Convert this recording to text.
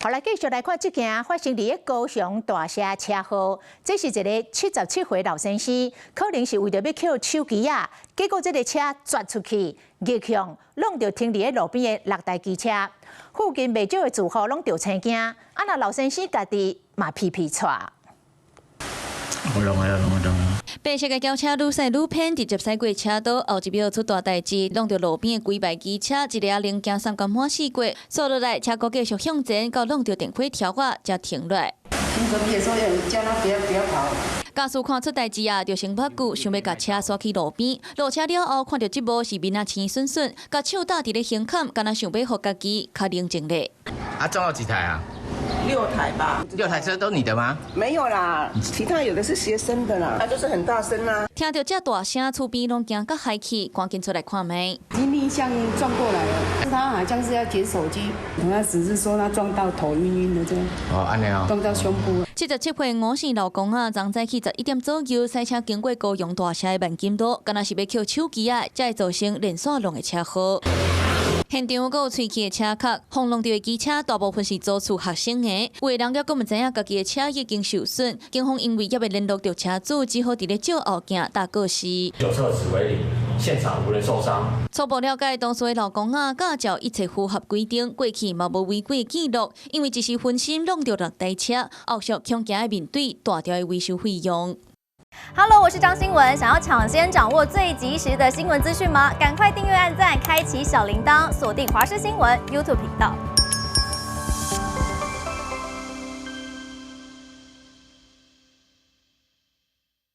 好來繼續來看這件發生在高雄大社車禍，這是一個77歲老先生，可能是為着要扣手機啊，結果這個車鑽出去，逆向弄到停在路邊的6台機車，附近不少的住戶攏着青驚，啊那老先生家己嘛皮喘。白色的轎車愈駛愈偏，直接駛過車道，後一秒出大代志，弄到路邊的幾排機車，一個零件3公滿死過。坐落來，車哥繼續向前，到弄到電火條瓦，才停落來。停左邊，所以叫他不要跑。駕駛看出代志啊，就先把骨想要把車刷去路邊。落車了後，看到這幕是面啊青順順，把手搭在咧胸坎，敢若想要互家己較寧靜咧。啊，撞了幾台啊？6台吧。6台車都你的嗎？沒有啦，其他有的是學生的啦，他就是很大聲啦。聽到這大聲，厝邊攏驚甲害氣，趕緊出來看賣。逆向撞過來了，他好像是要撿手機，他只是說他撞到頭暈暈的這樣。哦，安尼哦。撞到胸部。77歲吳姓老公啊，昨早起11點左右，賽車經過高雄大社的萬金路，敢若是要扣手機啊，才會造成連續兩個車禍。現場還有吹氣的車殼，轟弄到的機車大部分是租厝學生的，有的人還唔知影家己的車已經受損。警方因為也未聯絡到車主，只好佇咧照後鏡打告示。有車子為零，現場無人受傷。初步了解，當時的老公啊，駕照一切符合規定，過去嘛無違規記錄，因為只是分心弄到6台車，後續恐驚要面對大條的維修費用。Hello， 我是張新文。想要搶先掌握最及時的新聞資訊嗎？趕快訂閱、按讚、開啟小鈴鐺，鎖定華視新聞 YouTube 頻道。